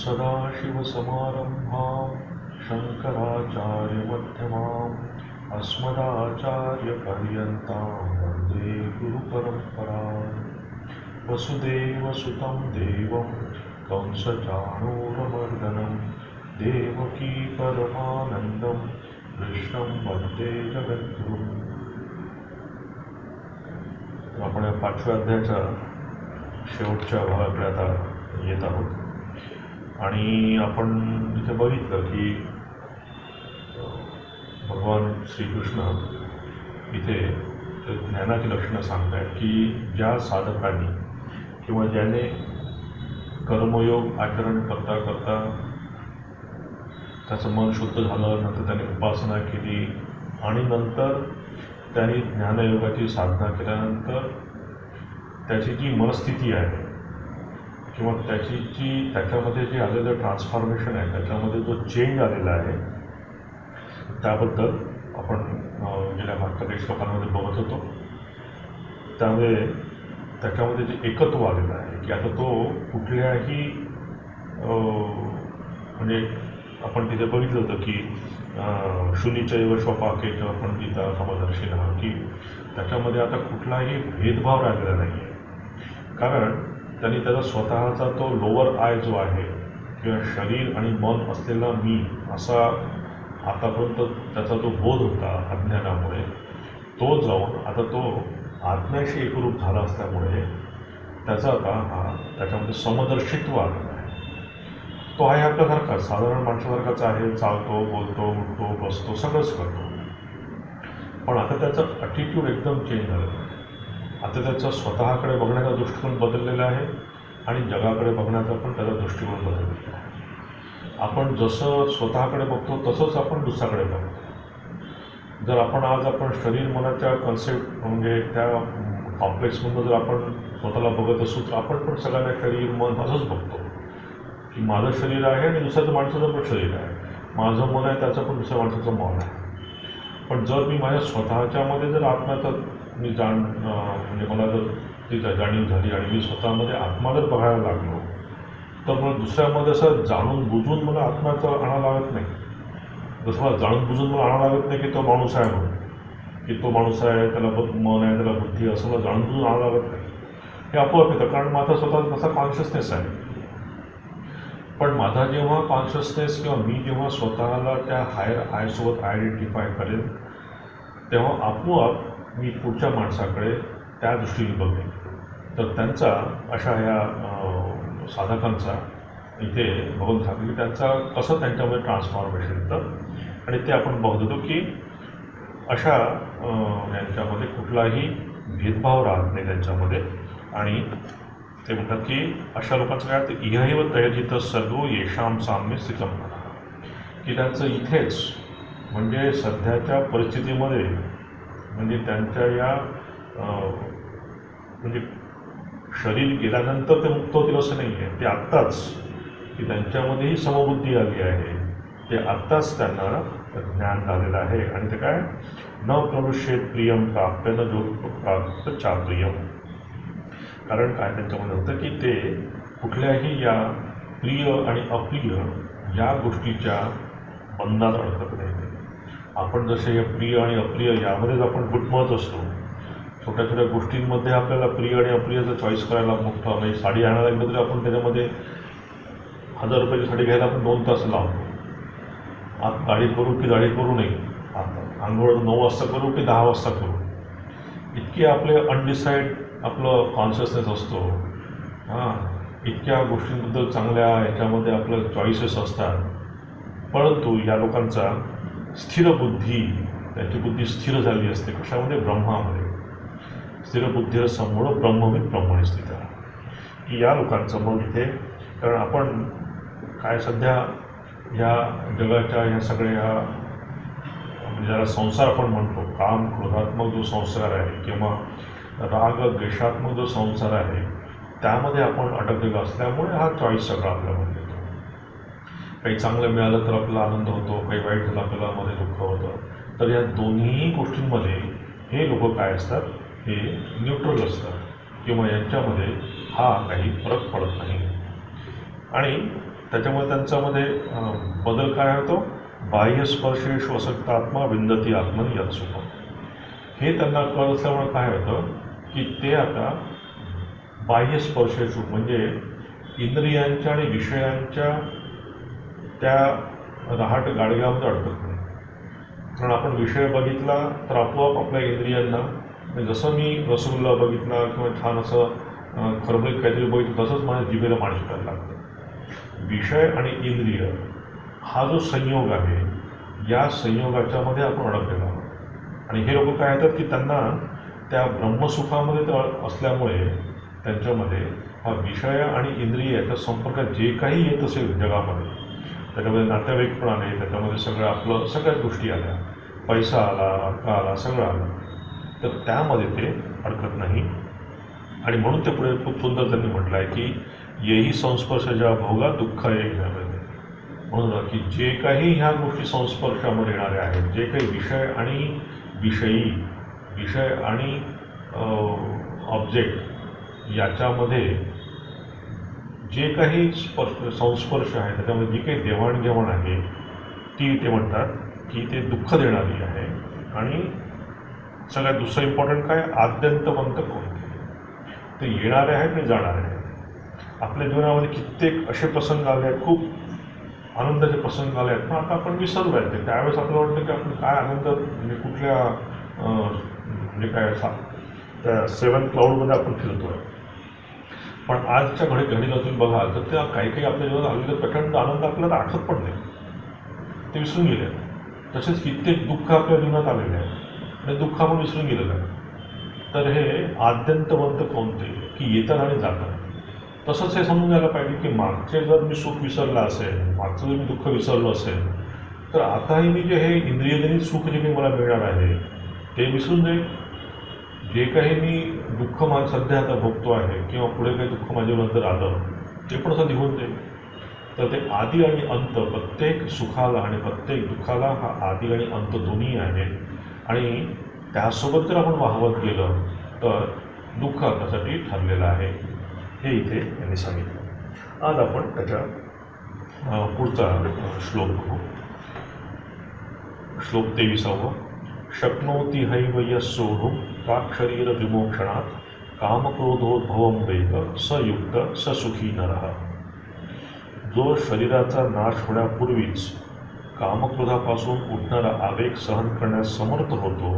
सदाशिवसमारम्भां शङ्कराचार्यमध्यमाम् अस्मदाचार्यपर्यन्तां वन्दे गुरुपरम्पराम्। वसुदेवसुतं देवं कंसचाणूरमर्दनं देवकी परमानन्दं कृष्णं वन्दे जगद्गुरुम्। आपण या 5व्या अध्यायाच्या शेवटच्या भागाकडे आता येत आहोत आणि आपण इथे बघितलं की भगवान श्रीकृष्ण इथे ज्ञानाची लक्षणं सांगतायत की ज्या साधकांनी किंवा ज्याने कर्मयोग आचरण करता करता त्याचं मन शुद्ध झालं, नंतर त्याने उपासना केली आणि नंतर त्यांनी ज्ञानयोगाची साधना केल्यानंतर त्याची जी मनस्थिती आहे किंवा त्याच्यामध्ये जे आलेलं ट्रान्सफॉर्मेशन आहे, त्याच्यामध्ये जो चेंज आलेला आहे, त्याबद्दल आपण गेल्या मागच्या काही श्लोकांमध्ये बघत होतो. त्यामुळे त्याच्यामध्ये जे एकत्व आलेलं आहे की आता तो कुठल्याही म्हणजे आपण तिथे बघितलं होतं की शून्यचैव स्वपाकेच पंडिता समदर्शिना, की त्याच्यामध्ये आता कुठलाही भेदभाव राहिलेला नाही आहे. कारण त्यांनी त्याचा स्वतःचा तो लोअर आय जो आहे किंवा शरीर आणि मन असलेला मी असा आतापर्यंत त्याचा जो बोध होता अज्ञानामुळे, तो जाऊन आता तो आत्म्याशी एकरूप झाला असल्यामुळे त्याचा आता त्याच्यामध्ये समदर्शित्व आलेला आहे. तो आहे आपल्यासारखा साधारण माणसासारखाच आहे, चालतो, बोलतो, उठतो, बसतो, सगळंच करतो. पण आता त्याचा ॲटिट्यूड एकदम चेंज झालेला आहे. आता त्याचा स्वतःकडे बघण्याचा दृष्टिकोन बदललेला आहे आणि जगाकडे बघण्याचा पण त्याचा दृष्टिकोन बदललेला आहे. आपण जसं स्वतःकडे बघतो तसंच आपण दुसऱ्याकडे बघतो. जर आपण शरीर मनाच्या कन्सेप्ट म्हणजे त्या कॉम्प्लेक्समधून जर आपण स्वतःला बघत असू तर आपण पण सगळ्यांना शरीर मन असंच बघतो की माझं शरीर आहे आणि दुसऱ्याचं माणसाचं पण शरीर आहे, माझं मन आहे त्याचं पण दुसऱ्या माणसाचं मन आहे. पण जर मी माझ्या स्वतःच्यामध्ये जर आत्म्याचा मी म्हणजे मला जर ती जाणीव झाली आणि मी स्वतःमध्ये आत्मा जर बघायला लागलो तर मला दुसऱ्यामध्ये असं जाणून बुजून मला आत्म्याचं आणावं लागत नाही. जसं मला जाणून बुजून मला आणावं लागत नाही की तो माणूस आहे म्हणून, की तो माणूस आहे, त्याला मन आहे, त्याला बुद्धी, असं मला जाणून बुजून आणावं लागत नाही. हे आपोआप येतं कारण माझा स्वतःचा तसा कॉन्शियसनेस आहे. पण माझा जेव्हा कॉन्शियसनेस किंवा मी जेव्हा स्वतःला त्या हायर आयसोबत आयडेंटिफाय करेल तेव्हा आपोआप मी पुढच्या माणसाकडे त्या दृष्टीने बघेन. तर त्यांचा अशा ह्या साधकांचा इथे बघून सांगितलं की त्यांचा कसं त्यांच्यामध्ये ट्रान्सफॉर्मेशन येतं आणि ते आपण बघत होतो की अशा यांच्यामध्ये कुठलाही भेदभाव राहत नाही त्यांच्यामध्ये. आणि ते म्हणतात की अशा लोकांचं काय तर इहैव तयजित सर्व येषाम साम्य स्थितम, की त्यांचं इथेच म्हणजे सध्याच्या परिस्थितीमध्ये म्हणजे त्यांच्या या म्हणजे शरीर गेल्यानंतर ते मुक्त होतील असं नाही आहे. ते आत्ताच की त्यांच्यामध्येही समबुद्धी आली आहे, ते आत्ताच त्यांना ज्ञान झालेलं आहे. आणि ते काय न प्रविश्येत प्रियम प्राप्य न जो प्राप्त चाप्रियम. कारण काय त्यांच्यामध्ये होतं की ते कुठल्याही या प्रिय आणि अप्रिय या गोष्टीच्या बंधनात अडकत नाही. आपण जसे या प्रिय आणि अप्रिय यामध्येच आपण गुटमळत असतो. छोट्या छोट्या गोष्टींमध्ये आपल्याला प्रिय आणि अप्रियचं चॉईस करायला मोठं, म्हणजे साडी आणायला लागलं तरी आपण त्याच्यामध्ये 1000 रुपयाची साडी घ्यायला आपण 2 तास लावतो. आत गाडी करू की गाडी करू नये, आता आंघोळ 9 वाजता करू की 10 वाजता करू, इतके आपले अनडिसाईड आपलं कॉन्शियसनेस असतो. इतक्या गोष्टींबद्दल चांगल्या ह्याच्यामध्ये आपलं चॉईसेस असतात. परंतु या लोकांचा स्थिर बुद्धी, त्यांची बुद्धी स्थिर झाली असते. कशामध्ये? ब्रह्मामध्ये. स्थिर बुद्धी समूळ ब्रह्मविद ब्रह्मणी स्थित, की या लोकांचं मग इथे. कारण आपण काय सध्या ह्या जगाच्या ह्या सगळ्या ज्याला संसार आपण म्हणतो, काम क्रोधात्मक जो संसार आहे किंवा राग द्वेषात्मक जो संसार आहे त्यामध्ये आपण अडकलेलो असल्यामुळे हा चॉईस सगळा आपल्यामध्ये येतो. काही चांगलं मिळालं तर आपला आनंद होतो, काही वाईट झालं आपल्याला मध्ये दुःख होतं. तर या दोन्ही गोष्टींमध्ये हे लोक काय असतात, हे न्यूट्रल असतात किंवा यांच्यामध्ये हा काही फरक पडत नाही. आणि त्याच्यामुळे त्यांच्यामध्ये बदल काय होतो, बाह्यस्पर्शेषु असक्तात्मा विंदती आत्मन यत् सुखम. हे त्यांना कळत असल्यामुळे काय होतं की ते आता बाह्यस्पर्शेषु म्हणजे इंद्रियांच्या आणि विषयांच्या त्या रहाट गाडग्यामध्ये अडकत नाही. कारण आपण विषय बघितला तर आपोआप आपल्या इंद्रियांना, जसं मी रसगुल्ला बघितला किंवा छान असं खरबरीत काहीतरी बघितलं तसंच माझ्या जिभेला पाणी सुटायला लागतं. विषय आणि इंद्रिय हा जो संयोग आहे, या संयोगाच्यामध्ये आपण अडकलेलो आहोत. आणि हे लोक काय येतात की त्यांना त्या ब्रह्मसुखामध्ये ते असल्यामुळे त्यांच्यामध्ये हा विषय आणि इंद्रिय याच्या संपर्कात जे काही येत असेल जगामध्ये, त्याच्यामध्ये नातेवाईक पण आले, त्याच्यामध्ये सगळं आपलं सगळ्याच गोष्टी आल्या, पैसा आला, अर्थ आला, सगळं आलं, तर त्यामध्ये ते अडकत नाही. आणि म्हणून ते पुढे खूप सुंदर त्यांनी म्हटलं आहे की येही संस्पर्शाच्या भोगा दुःख एक झालं. म्हणून की जे काही ह्या गोष्टी संस्पर्शामध्ये येणाऱ्या आहेत, जे काही विषय आणि विषय आणि ऑब्जेक्ट याच्यामध्ये जे काही संस्पर्श आहे, त्याच्यामध्ये जी काही देवाणघेवाण आहे ती ते म्हणतात की ते दुःख देणारी आहे. आणि सगळ्यात दुसरं इम्पॉर्टंट काय, आद्यंतवंत कोणते, ते येणारे आहेत आणि जाणारे आहेत. आपल्या जीवनामध्ये कित्येक असे प्रसंग आले आहेत, खूप आनंदाचे प्रसंग आले आहेत, पण आता आपण विसरलो आहे ते. त्यावेळेस आपल्याला वाटतं की आपण काय आनंद, म्हणजे कुठल्या म्हणजे काय त्या 7 क्लाउडमध्ये आपण फिरतो आहे. पण आजच्या घडीला तुम्ही बघाल तर त्या काही आपल्या जीवनात आलेले प्रचंड आनंद आपल्याला आठवत पण नाही, ते विसरून गेले. तसेच कित्येक दुःख आपल्या जीवनात आलेले आहे आणि दुःख आपण विसरून गेलेलं आहे. तर हे आद्यंतवंत कोणते की येतात आणि जातात. तसंच हे समजून घ्यायला पाहिजे की मागचे जर मी सुख विसरलं असेल, मागचं जर मी दुःख विसरलं असेल, तर आताही मी जे हे इंद्रियजनित सुख जे काही मला मिळणार आहे ते विसरून जाईल. जे काही मी दुःख सध्या आता भोगतो आहे किंवा पुढे काही दुःख माझ्यानंतर आलं ते पण असं निघून जाईल. तर ते आदी आणि अंत, प्रत्येक सुखाला आणि प्रत्येक दुःखाला हा आदी आणि अंत दोन्ही आहे. आणि त्यासोबत जर आपण वाहवत गेलं तर दुःख आपल्यासाठी ठरलेलं आहे, हे इथे यांनी सांगितलं. आज आपण त्याच्या पुढचा श्लोक बघू. श्लोक 23. शक्नोति हैव यः सोढुं प्राक्शरीर विमोक्षणात् कामक्रोधोद्भवं वेग स युक्त स सुखी नरः. जो शरीराचा नाश होण्यापूर्वीच कामक्रोधापासून उठणारा आवेग सहन करण्यास समर्थ होतो,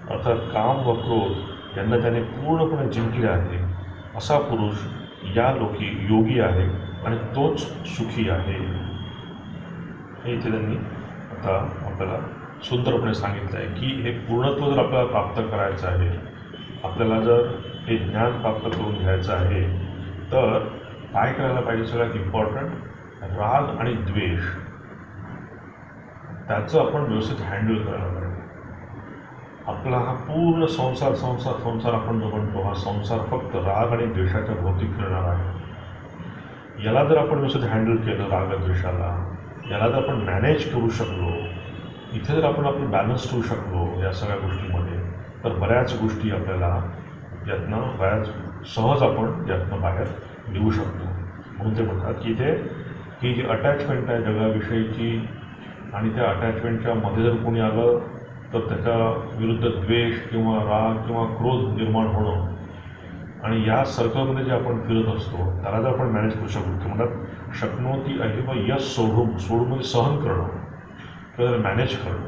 अर्थात काम व क्रोध यांना त्याने पूर्णपणे जिंकले आहे, असा पुरुष या लोकी योगी आहे आणि तोच सुखी आहे. हे इथे त्यांनी आता आपल्याला सुंदरपणे सांगितलं आहे की हे पूर्णत्व जर आपल्याला प्राप्त करायचं आहे, आपल्याला जर हे ज्ञान प्राप्त करून घ्यायचं आहे, तर काय करायला पाहिजे. सगळ्यात इम्पॉर्टंट राग आणि द्वेष त्याचं आपण व्यवस्थित हँडल करायला पाहिजे. आपला हा पूर्ण संसार आपण जो म्हणतो, हा संसार फक्त राग आणि द्वेषाच्या भोवती फिरणार आहे. याला जर आपण व्यवस्थित हँडल केलं, रागद्वेषाला, याला जर आपण मॅनेज करू शकलो, इथे जर आपण बॅलन्स ठेवू शकलो या सगळ्या गोष्टीमध्ये, तर बऱ्याच गोष्टी आपल्याला यातनं बऱ्याच सहज आपण यातनं बाहेर निघू शकतो. म्हणून ते म्हणतात की इथे ही जी अटॅचमेंट आहे जगाविषयीची, आणि त्या अटॅचमेंटच्या मध्ये जर कोणी आलं तर त्याच्या विरुद्ध द्वेष किंवा राग किंवा क्रोध निर्माण होणं, आणि या सर्कलमध्ये जे आपण फिरत असतो त्याला जर आपण मॅनेज करू शकतो. ते म्हणतात शक्नोति हैव यः सोढुं, सोडूमध्ये सहन करणं किंवा जर मॅनेज करणं,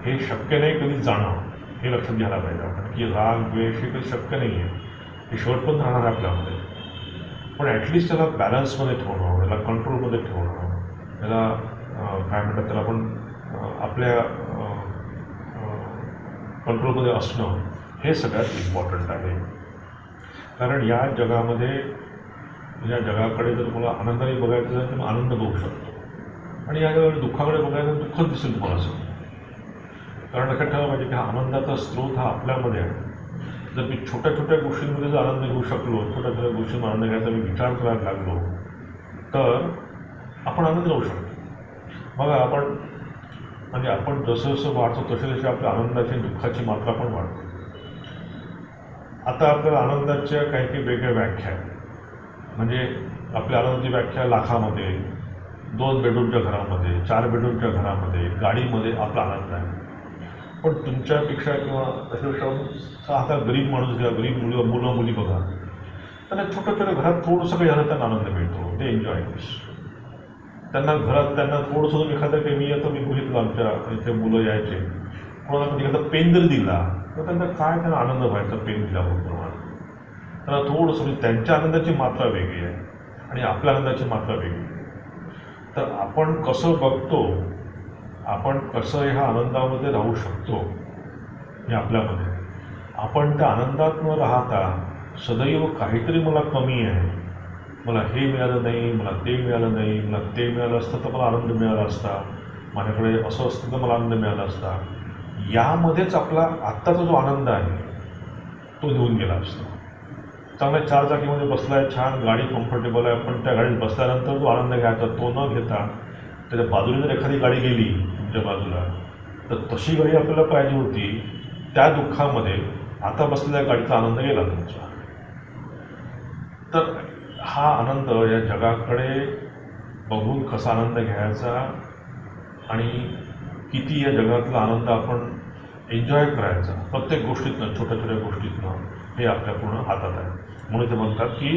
हे शक्य नाही कधी जाणं, हे लक्षात घ्यायला पाहिजे आपण की राग द्वेष हे काही शक्य नाही आहे, हे शेवटपर्यंत राहणार आहे आपल्यामध्ये. पण ॲटलिस्ट त्याला बॅलन्समध्ये ठेवणं, त्याला कंट्रोलमध्ये ठेवणं, त्याला काय म्हणतात, त्याला आपण आपल्या कंट्रोलमध्ये असणं, हे सगळ्यात इम्पॉर्टंट आहे. कारण या जगामध्ये, या जगाकडे जर तुम्हाला आनंदाने बघायचं असेल तर मग आनंद बघू शकतो, आणि या जगाकडे दुःखाकडे बघायचं दुःखच दिसेल तुम्हाला असं. कारण लक्षात ठेवायला पाहिजे की हा आनंदाचा स्रोत हा आपल्यामध्ये आहे. जर मी छोट्या छोट्या गोष्टींमध्ये जर आनंद घेऊ शकलो, छोट्या छोट्या गोष्टींमध्ये आनंद घ्यायचा मी विचार करायला लागलो, तर आपण आनंद राहू शकतो. बघा, आपण जसं जसं वाढतो तसे आपल्या आनंदाची आणि दुःखाची मात्रा पण वाढते. आता आपल्याला आनंदाच्या काही काही वेगळ्या व्याख्या आहेत. म्हणजे आपल्या आनंदाची व्याख्या लाखामध्ये, 2 बेडरूमच्या घरामध्ये, 4 बेडरूमच्या घरामध्ये, गाडीमध्ये आपला आनंद आहे. पण तुमच्यापेक्षा किंवा त्याच्यापेक्षा आता गरीब माणूस घ्या, गरीब मुलं मुली बघा, त्यांना छोट्या छोट्या घरात थोडंसं काही झालं त्यांना आनंद मिळतो. ते एन्जॉय त्यांना घरात त्यांना थोडंसं एखादं काही मी बघितलं आमच्या इथे मुलं यायचे, कोणाला एखादा पेन जरी दिला तर त्यांना आनंद व्हायचा पेन दिल्याबरोबर. त्यांना थोडंसं म्हणजे त्यांच्या आनंदाची मात्रा वेगळी आहे आणि आपल्या आनंदाची मात्रा वेगळी आहे. तर आपण कसं बघतो, आपण कसं ह्या आनंदामध्ये राहू शकतो हे आपल्यामध्ये. आपण त्या आनंदात न राहता सदैव काहीतरी मला कमी आहे, मला हे मिळालं नाही, मला ते मिळालं नाही, मला ते मिळालं असतं तर मला आनंद मिळाला असता, माझ्याकडे असं असतं तर मला आनंद मिळाला असता, यामध्येच आपला आत्ताचा जो आनंद आहे तो निघून गेला असतो. चांगल्या 4 चाकीमध्ये बसला आहे, छान गाडी कम्फर्टेबल आहे, पण त्या गाडीत बसल्यानंतर जो आनंद घ्यायचा तो न घेता त्याच्या बाजूने जर एखादी गाडी गेली तुमच्या बाजूला तर तशी गाडी आपल्याला पाहिजे होती, त्या दुःखामध्ये आता बसलेल्या गाडीचा आनंद गेला तुमचा. तर हा आनंद या जगाकडे बघून कसा आनंद घ्यायचा आणि किती या जगातला आनंद आपण एन्जॉय करायचा प्रत्येक गोष्टीतनं, छोट्या छोट्या गोष्टीतनं, हे आपल्या पूर्ण हातात आहे. म्हणून ते म्हणतात की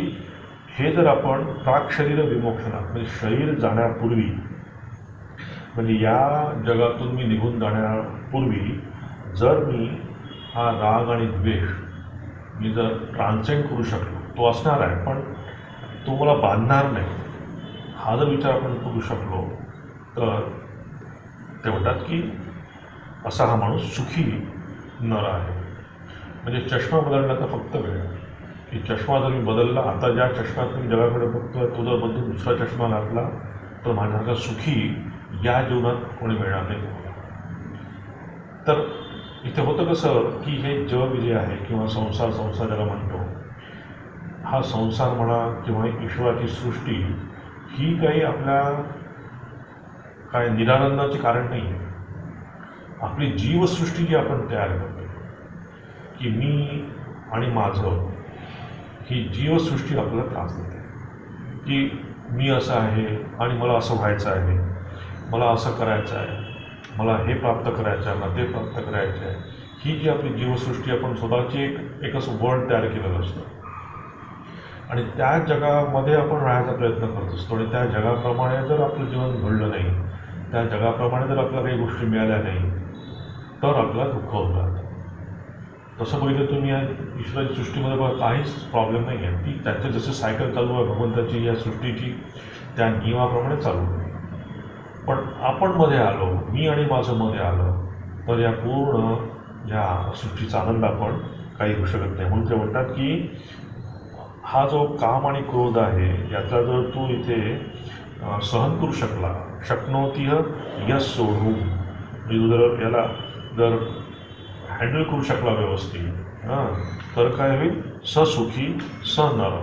हे जर आपण प्राक शरीर विमोक्षणात म्हणजे शरीर जाण्यापूर्वी, म्हणजे या जगातून मी निघून जाण्यापूर्वी जर मी हा राग आणि द्वेष मी जर ट्रान्सेंड करू शकलो, तो असणार आहे पण तो मला बांधणार नाही, हा जर विचार आपण करू शकलो तर ते म्हणतात की असा हा माणूस सुखी नर आहे. म्हणजे चष्मा बदलण्याचा फक्त वेळ आहे की चष्मा जर मी बदलला, आता ज्या चष्म्यात मी जगाकडे बघतोय तो जर बदलून दुसरा चष्मा घातला तर माझ्यासारखा सुखी या जीवनात कोणी मिळणार नाही. तर इथे होतं कसं की हे जग जे आहे किंवा संसार ज्याला म्हणतो, हा संसार म्हणा किंवा ईश्वराची सृष्टी ही काही आपल्या काय निरानंदाचे कारण नाही आहे. आपली जीवसृष्टी जी आपण तयार करतो की मी आणि माझं, ही जीवसृष्टी आपल्याला त्रास देते की मी असं आहे आणि मला असं व्हायचं आहे, मला असं करायचं आहे, मला हे प्राप्त करायचं आहे, मला ते प्राप्त करायचं आहे. ही जी आपली जीवसृष्टी आपण स्वतःची एक असं वर्ल्ड तयार केलेलं असतं आणि त्या जगामध्ये आपण राहायचा प्रयत्न करत असतो आणि त्या जगाप्रमाणे जर आपलं जीवन घडलं नाही, त्या जगाप्रमाणे जर आपल्याला काही गोष्टी मिळाल्या नाही तर आपल्याला दुःख होत राहतं. तसं बघितलं तुम्ही या ईश्वराच्या सृष्टीमध्ये बघा काहीच प्रॉब्लेम नाही आहे, ती त्याचं जसं सायकल चालू आहे भगवंताची या सृष्टीची त्या नियमाप्रमाणे चालू आहे. पण आपण मध्ये आलो, मी आणि माझं मध्ये आलं तर या पूर्ण या सृष्टीचा आनंद आपण काही घेऊ शकत नाही. म्हणून ते म्हणतात की हा जो काम आणि क्रोध आहे याचा जर तू इथे सहन करू शक्नोती यश सोडून, म्हणजे जर याला जर हँडल करू शकला व्यवस्थित तर काय होईल, ससुखी स नर,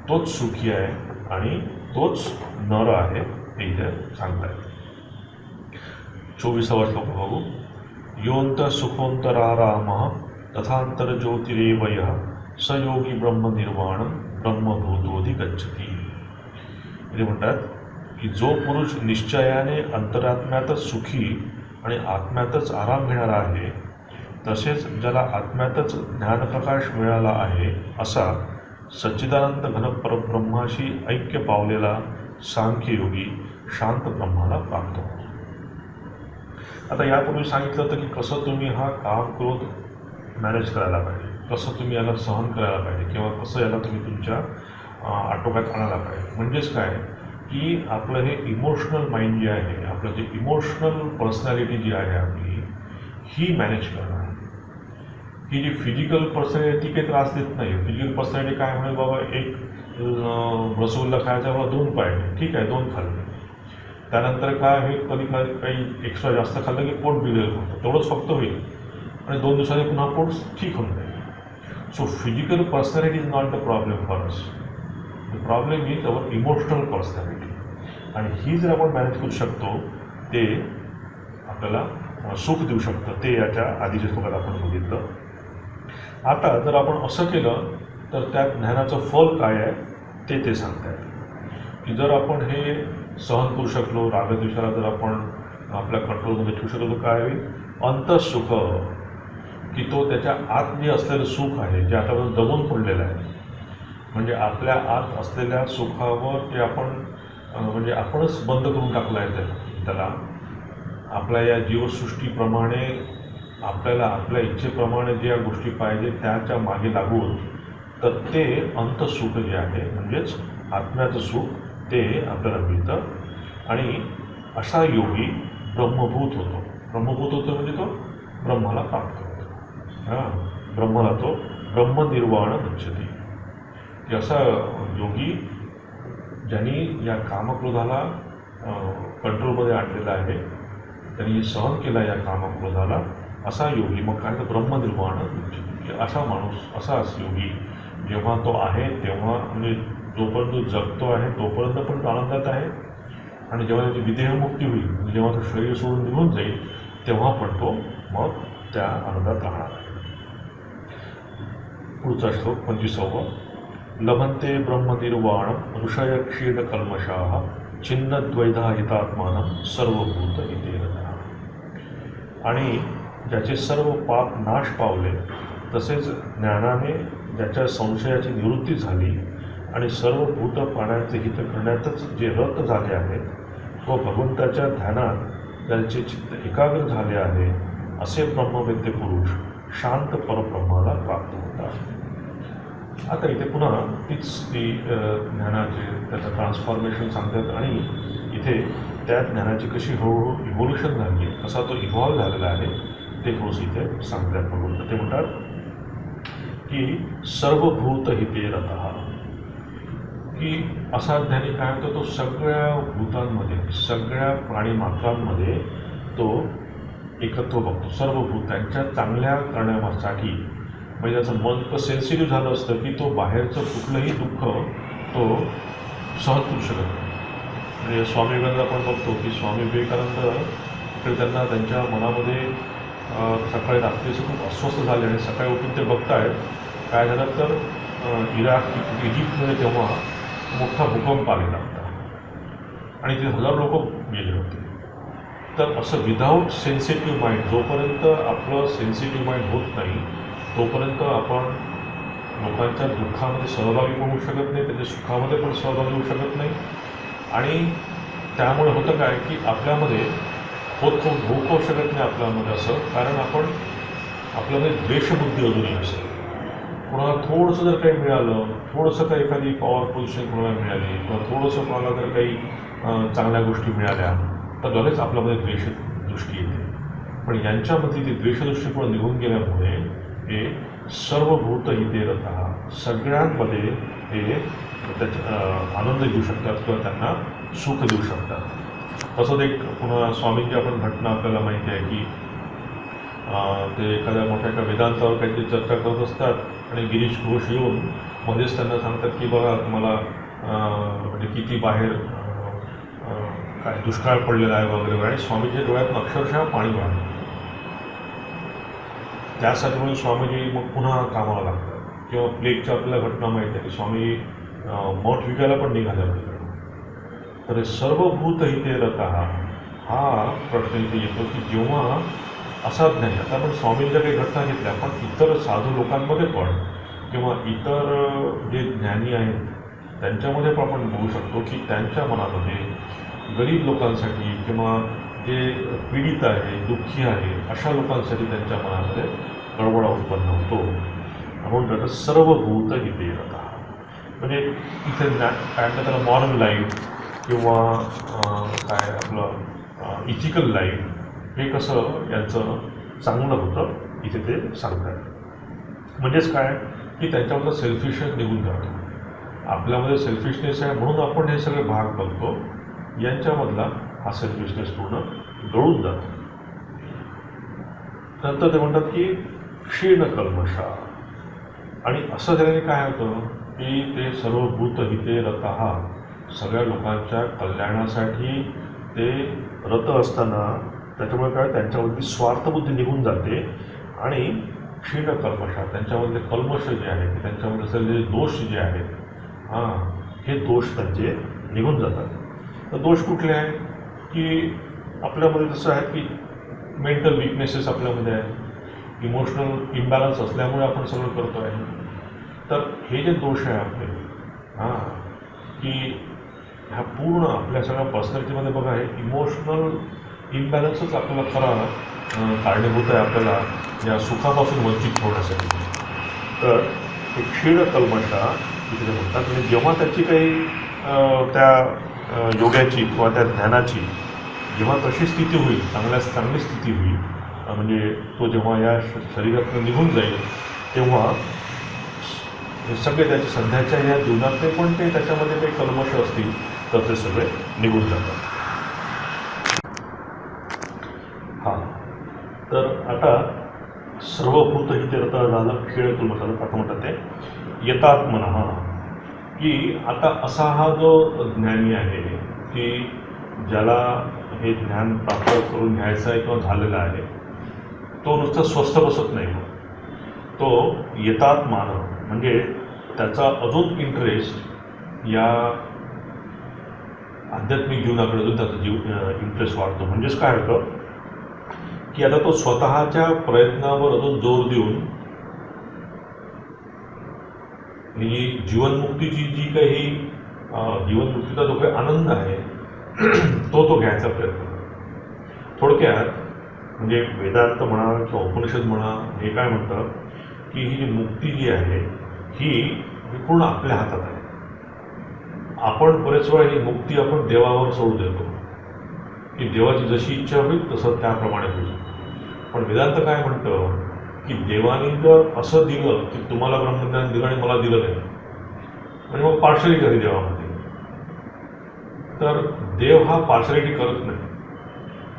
तोच सुखी आहे आणि तोच नर आहे, हे इथे सांगता येईल. 24वा श्लोक बघू. योंत सुखोंतराराम तथांतर ज्योतिरेव यः स योगी ब्रह्मनिर्वाण ब्रह्मभूतोधि गच्छति. ते म्हणतात की जो पुरुष निश्चयाने अंतरात्म्यातच सुखी आणि आत्म्यातच आराम घेणारा आहे, तसेच ज्याला आत्म्यातच ज्ञानप्रकाश मिळाला आहे असा सच्चिदानंद घन परब्रह्माशी ऐक्य पावलेला सांख्ययोगी शांत ब्रह्माला प्राप्त होतो. आता यापूर्वी सांगितलं होतं की कसं तुम्ही हा काम क्रोध मॅनेज करायला पाहिजे, कसं तुम्ही याला सहन करायला पाहिजे किंवा कसं याला तुम्ही तुमच्या आटोक्यात आणायला पाहिजे. म्हणजेच काय की आपलं हे इमोशनल माइंड जे आहे, आपलं जे इमोशनल पर्सनॅलिटी जी आहे आपली, ही मॅनेज करणं. ही जी फिजिकल पर्सनॅलिटी ती काही त्रास देत नाही. फिजिकल पर्सनॅलिटी काय म्हणेल, बाबा एक रसगुल्ला खायचा बाबा 2 पाहिजे, ठीक आहे 2 खाल्ले, त्यानंतर काय होईल, कधी काही एक्स्ट्रा जास्त खाल्लं की पोट बिघडेल, तेवढंच फक्त होईल आणि 2 दिवसांनी पुन्हा पोट ठीक होऊन जाईल. So physical personality is not the problem for us. The problem is our emotional personality, आणि ही जर आपण मॅनेज करू शकतो ते आपल्याला सुख देऊ शकतं. ते याच्या आधीच्या श्लोकात आपण बघितलं. आता जर आपण असं केलं तर त्या ज्ञानाचं फल काय आहे ते सांगता येतं की जर आपण हे सहन करू शकलो, रागद्वेषाला जर आपण आपल्या कंट्रोलमध्ये ठेवू शकलो तर काय होईल? अंतःसुख, की तो त्याच्या आत जे असलेलं सुख आहे जे आतापर्यंत दबून पडलेलं आहे, म्हणजे आपल्या आत असलेल्या सुखावर ते आपण म्हणजे आपणच बंद करून टाकलं आहे त्याला. आपल्या या जीवसृष्टीप्रमाणे आपल्याला आपल्या इच्छेप्रमाणे ज्या गोष्टी पाहिजे त्याच्या मागे लागून तर ते अंतसुख जे आहे म्हणजेच आत्म्याचं सुख ते आपल्याला मिळतं. आणि असा योगी ब्रह्मभूत होतो. ब्रह्मभूत होतो म्हणजे तो ब्रह्माला प्राप्त होतो. ब्रह्माला तो ब्रह्मनिर्वाण गच्छति. की असा योगी ज्यांनी या कामक्रोधाला कंट्रोलमध्ये आणलेला आहे, त्यांनी सहन केला या कामक्रोधाला, असा योगी मग काय तर ब्रह्मनिर्वाण गच्छति. असा माणूस, असा योगी जेव्हा तो आहे तेव्हा म्हणजे जोपर्यंत तो जगतो आहे तोपर्यंत पण तो आनंदात आहे, आणि जेव्हा त्याची विदेहमुक्ती होईल म्हणजे जेव्हा तो शरीर सोडून निघून जाईल तेव्हा पण तो मग त्या आनंदात राहणार आहे. पुढचा श्लोक 25वा. लभन्ते ब्रह्मनिर्वाण ऋषय क्षीण कल्मषाः छिन्नद्वैधा हितात्मानं सर्वभूत हिते रतः. आणि ज्याचे सर्व पाप नाश पावले तसेच ज्ञानाने ज्याच्या संशयाची निवृत्ती झाली आणि सर्व भूत प्राण्यांचे हित करण्यातच जे रत झाले आहेत व भगवंताच्या ध्यानात ज्याचे चित्त एकाग्र झाले आहे असे ब्रह्मवेद्य पुरुष शांत परब्रह्माला प्राप्त होतात. आता इथे पुन्हा तीच ती ज्ञानाचे त्याचं ट्रान्सफॉर्मेशन सांगतात आणि इथे त्या ज्ञानाची कशी हळूहळू इव्होल्युशन झाली आहे, कसा तो इव्हॉल्व झालेला आहे ते थोडंसं इथे सांगतात भगवंत. ते म्हणतात की सर्वभूत हिते रतः. की असा ज्ञानी काय होतो, तो सगळ्या भूतांमध्ये सगळ्या प्राणीमात्रांमध्ये तो एकत्व बघतो. सर्व भूत त्यांच्या चांगल्या करण्यासाठी म्हणजे त्याचं मन इतकं सेन्सिटिव्ह झालं असतं की तो बाहेरचं कुठलंही दुःख तो सहन करू शकत नाही. म्हणजे स्वामी विवेकानंद आपण बघतो की स्वामी विवेकानंद इकडे त्यांना त्यांच्या मनामध्ये सकाळी रात्रीचं खूप अस्वस्थ झाले आणि सकाळी उठून ते बघतायत काय झालं तर इजिप्तमध्ये तेव्हा मोठा भूकंप आलेला होता आणि ते 1000 लोक गेले होते. तर असं विदाऊट सेन्सिटिव्ह माइंड, जोपर्यंत आपलं सेन्सिटिव्ह माइंड होत नाही तोपर्यंत आपण लोकांच्या दुःखामध्ये सहभागी पण होऊ शकत नाही, त्याच्या सुखामध्ये पण सहभागी होऊ शकत नाही. आणि त्यामुळे होतं काय की आपल्यामध्ये होऊ शकत नाही आपल्यामध्ये असं, कारण आपल्यामध्ये द्वेषबुद्धी अजूनही असते. कोणाला थोडंसं जर काही मिळालं, थोडंसं काही एखादी पॉवर पोझिशन कोणाला मिळाली किंवा थोडंसं कोणाला जर काही चांगल्या गोष्टी मिळाल्या तर लगेच आपल्यामध्ये द्वेषदृष्टी येते. पण यांच्यामध्ये ती द्वेषदृष्टी पण निघून गेल्यामुळे हे सर्वभूत हिते रतः, सगळ्यांमध्ये हे त्याचा आनंद घेऊ शकतात किंवा त्यांना सुख देऊ शकतात. तसंच एक पुन्हा स्वामींची आपण घटना आपल्याला माहिती आहे की ते एखाद्या मोठ्या एका वेदांतावर काहीतरी चर्चा करत असतात आणि गिरीश घोष येऊन मध्येच त्यांना सांगतात की बघा तुम्हाला म्हणजे किती बाहेर काय दुष्काळ पडलेला आहे वगैरे, आणि स्वामीच्या डोळ्यातून अक्षरशः पाणी वाहतं. त्यासाठी म्हणून स्वामीजी मग पुन्हा कामाला लागतात. किंवा प्लेगच्या आपल्याला घटना माहीत आहे की स्वामी मठ विकायला पण निघाले होते. तर हे सर्वभूत हिते रतः हा प्रश्न इथे येतो की जेव्हा असा ज्ञानी, आता आपण स्वामींच्या काही घटना घेतल्या पण इतर साधू लोकांमध्ये पण किंवा इतर जे ज्ञानी आहेत त्यांच्यामध्ये पण आपण बघू शकतो की त्यांच्या मनामध्ये गरीब लोकांसाठी किंवा जे पीडित आहे, दुःखी आहे अशा लोकांसाठी त्यांच्या मनामध्ये कळवळा उत्पन्न होतो. म्हणून त्याचं सर्वभूत हिते रतः म्हणजे इथे काय म्हणतात त्याला मॉरल लाईफ किंवा काय आपलं इथिकल लाईफ हे कसं यांचं चांगलं होतं इथे ते सांगतात. म्हणजेच काय की त्यांच्यामधलं सेल्फिशनेस निघून जातो. आपल्यामध्ये सेल्फिशनेस आहे म्हणून आपण हे सगळे भाग बघतो, यांच्यामधला हा सेल्फिशनेस पूर्ण गळून जातो. नंतर ते म्हणतात की क्षीण कल्मषा, आणि असं झाल्याने काय होतं की ते सर्वभूत हिते रतः, सगळ्या लोकांच्या कल्याणासाठी ते रत असताना त्याच्यामुळे काय त्यांच्यावरती स्वार्थबुद्धी निघून जाते आणि क्षीण कल्मषा, त्यांच्यामधले कल्मष जे आहेत त्यांच्यामध्ये असलेले दोष जे आहेत हे दोष त्यांचे निघून जातात. तर दोष कुठले आहे की आपल्यामध्ये जसं आहे की मेंटल विकनेसेस आपल्यामध्ये आहे, इमोशनल इम्बॅलन्स असल्यामुळे आपण सगळं करतो आहे. तर हे जे दोष आहे आपले हां की ह्या पूर्ण आपल्या सगळ्या पर्सनॅलिटीमध्ये बघा हे इमोशनल इम्बॅलन्सच आपल्याला खरा कारणीभूत आहे आपल्याला या सुखापासून वंचित होण्यासाठी. तर हे क्षीण कल्मषा तिथे म्हणतात आणि जेव्हा त्याची काही त्या योगाची किंवा त्या ध्यानाची जेव्हा तशी स्थिती होईल, चांगली स्थिती होईल, म्हणजे तो जेव्हा या शरीरातून निघून जाईल तेव्हा हे सगळे त्याचे सध्याच्या या जीवनातले पण ते त्याच्यामध्ये काही कल्मष असतील तर ते सगळे निघून जातात. हां, तर आता सर्वभूत ही तीर्थ झालं क्षीण कल्मषाचं. आता म्हणतात ते यतात्मनः की आता असा हा जो ज्ञानी आहे की ज्याला हे ज्ञान प्राप्त करून घ्यायचं आहे किंवा झालेलं आहे, तो नुसतं स्वस्थ बसत नाही. तो यतात्मान म्हणजे त्याचा अजून इंटरेस्ट या आध्यात्मिक जीवनाकडे अजून त्याचा इंटरेस्ट वाढतो. म्हणजेच काय होतं की आता तो स्वतःच्या प्रयत्नावर अजून जोर देऊन ही जीवनमुक्तीची जी काही जीवनमुक्तीचा जो काही आनंद आहे तो घ्यायचा प्रयत्न करतो. थोडक्यात म्हणजे वेदांत म्हणा किंवा उपनिषद म्हणा हे काय म्हणतं की ही जी मुक्ती जी आहे ही पूर्ण आपल्या हातात आहे. आपण बरेच वेळा ही मुक्ती आपण देवावर सोडून देतो की देवाची जशी इच्छा होईल तसं त्याप्रमाणे होईल. पण वेदांत काय म्हणतं की देवाने जर असं दिलं की तुम्हाला ब्रह्मज्ञान दिलं आणि मला दिलं नाही, म्हणजे मग पार्शलिटी झाली देवामध्ये. तर देव हा पार्शलिटी करत नाही.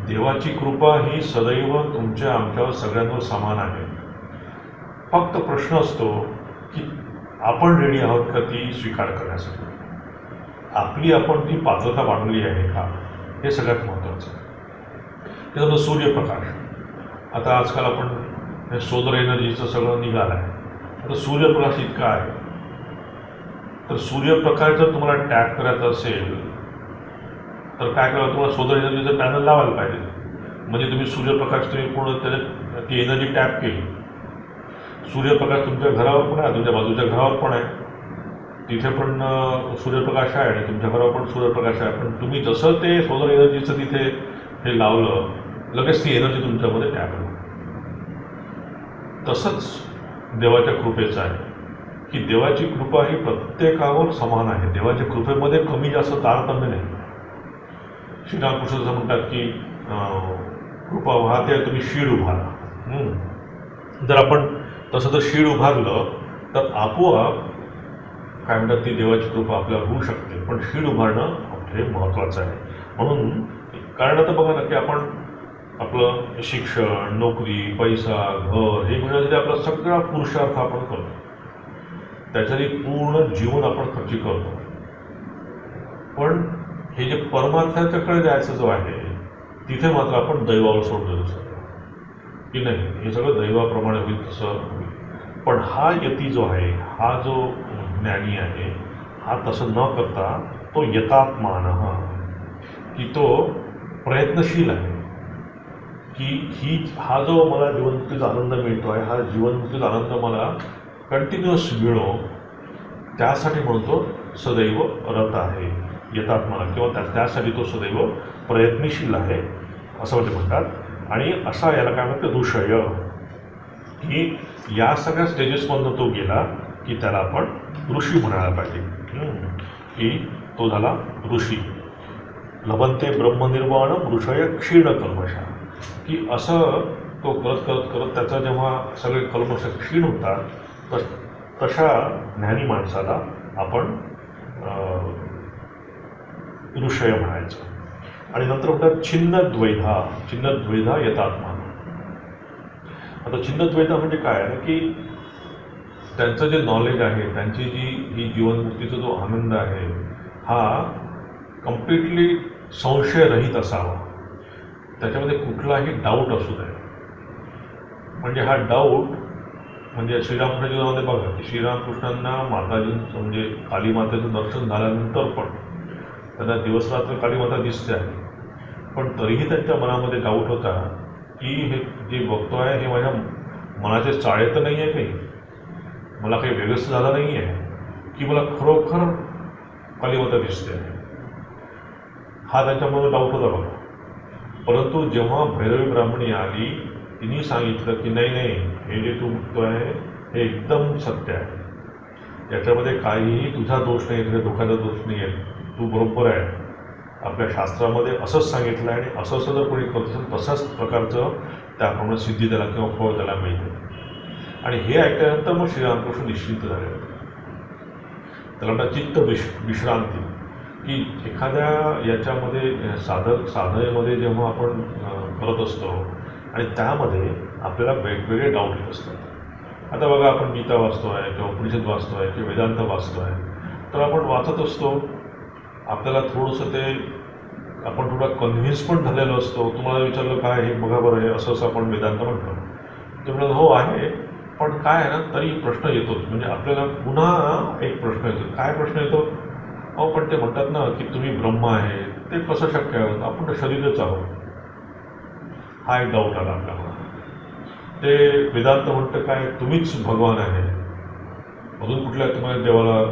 देवाची कृपा ही सदैव तुमच्या आमच्यावर सगळ्यांवर समान आहे. फक्त प्रश्न असतो की आपण रेडी आहोत का ती स्वीकार करण्यासाठी, आपण ती पात्रता बांधली आहे का, हे सगळ्यात महत्त्वाचं आहे. त्यानंतर सूर्यप्रकाश. आता आजकाल आपण हे सोलर एनर्जीचं सगळं निघालं आहे. आता सूर्यप्रकाश इतका आहे तर सूर्यप्रकाश जर तुम्हाला टॅप करायचा असेल तर काय करावं, तुम्हाला सोलर एनर्जीचं पॅनल लावायला पाहिजे. म्हणजे तुम्ही सूर्यप्रकाश तुम्ही पूर्ण त्याच्यात ती एनर्जी टॅप केली. सूर्यप्रकाश तुमच्या घरावर पण आहे, तुमच्या बाजूच्या घरावर पण आहे, तिथे पण सूर्यप्रकाश आहे आणि तुमच्या घरावर पण सूर्यप्रकाश आहे. पण तुम्ही जसं ते सोलर एनर्जीचं तिथे हे लावलं लगेच ती एनर्जी तुमच्यामध्ये टॅप होईल. तसंच देवाच्या कृपेचं आहे की देवाची कृपा ही प्रत्येकावर समान आहे. देवाच्या कृपेमध्ये कमी जास्त तारतम्य नाही. श्रीरामकृष्ण असं म्हणतात की कृपा वाहते तुम्ही शीड उभारा. जर आपण तसं जर शीड उभारलं तर आपोआप काय म्हणतात ती देवाची कृपा आपल्याला होऊ शकते. पण शीड उभारणं हे महत्त्वाचं आहे. म्हणून कारण आता बघा ना की आपण आपलं शिक्षण, नोकरी, पैसा, घर हे मिळण्यासाठी आपला सगळा पुरुषार्थ आपण करतो. त्याच्यासाठी पूर्ण जीवन आपण खर्ची करतो. पण हे जे परमार्थाच्याकडे जायचं जो आहे तिथे मात्र आपण दैवावर सोडलं दुसरं की नाही, हे सगळं दैवाप्रमाणे होईल तसं होईल. पण हा यती जो आहे, हा जो ज्ञानी आहे, हा तसं न करता तो यतात्मान की तो प्रयत्नशील आहे की हा जो मला जीवनमुक्तीचा आनंद मिळतो आहे, हा जीवनमुक्तीचा आनंद मला कंटिन्युअस मिळो त्यासाठी म्हणून तो सदैव रत आहे, यतात्माला किंवा त्यासाठी तो सदैव प्रयत्नशील आहे असं ते म्हणतात. आणि असा याला काय म्हणतात ऋषय की या सगळ्या स्टेजेसमधून तो गेला की त्याला आपण ऋषी म्हणायला पाहिजे की तो झाला ऋषी. लभंते ब्रह्मनिर्वाणम ऋषय क्षीण कल्मषा की असं तो करत करत करत त्याचा जेव्हा सगळे कल्मष क्षीण होतात तशा ज्ञानी माणसाला आपण ऋषय म्हणायचं. आणि नंतर म्हणतात छिन्नद्वैधा यतात्मा. आता छिन्नद्वैधा म्हणजे काय आहे की त्यांचं जे नॉलेज आहे, त्यांची ही जीवनमुक्तीचा जो आनंद आहे हा कम्प्लिटली संशयरहित असावा. त्याच्यामध्ये कुठलाही डाऊट असू नये. म्हणजे हा डाऊट म्हणजे श्रीरामकृष्णाच्या जीवनामध्ये बघा की श्रीरामकृष्णांना माताजींचं म्हणजे काली मातेचं दर्शन झाल्यानंतर पण त्यांना दिवसरात्र कालीमाता दिसते आहे, पण तरीही त्यांच्या मनामध्ये डाऊट होता की हे जे बघतो आहे हे माझ्या मनाचे चाळे तर नाही आहे काही, मला काही वेगळंच झालं नाही आहे की मला खरोखर कालीमाता दिसते आहे. हा त्यांच्यामध्ये डाऊट होता बघा. परंतु जेव्हा भैरवी ब्राह्मणी आली, तिने सांगितलं की नाही नाही, हे जे तू बघतो आहे हे एकदम सत्य आहे, याच्यामध्ये काहीही तुझा दोष नाही, तुझ्या दुःखाचा दोष नाही आहे, तू बरोबर आहे, आपल्या शास्त्रामध्ये असंच सांगितलं आहे आणि असं असं जर कोणी करत असेल तशाच प्रकारचं त्याप्रमाणे सिद्धी त्याला किंवा फळ त्याला मिळते. आणि हे ऐकल्यानंतर मग श्रीरामकृष्ण निश्चिंत झाले होते. त्याला म्हणतात चित्त विश्रांती, की एखाद्या याच्यामध्ये साधनेमध्ये जेव्हा आपण करत असतो आणि त्यामध्ये आपल्याला वेगवेगळे डाऊट येत असतात. आता बघा, आपण गीता वाचतो आहे किंवा उपनिषद वाचतो आहे किंवा वेदांत वाचतो आहे, तर आपण वाचत असतो, आपल्याला थोडंसं ते आपण थोडा कन्व्हिन्स पण झालेलो असतो. तुम्हाला विचारलं काय हे बघा बरं, हे असं असं आपण वेदांत म्हणतो, ते म्हणलं हो आहे, पण काय आहे ना, तरी प्रश्न येतोच. म्हणजे आपल्याला पुन्हा एक प्रश्न येतो. काय प्रश्न येतो? अहो पण ते म्हणतात ना की तुम्ही ब्रह्म आहे, ते कसं शक्य आहे, आपण तर शरीरच आहोत. हा एक डाऊट आला आपल्या मनात. ते वेदांत म्हणतं काय, तुम्हीच भगवान आहे, अजून कुठल्या तुम्हाला देवाला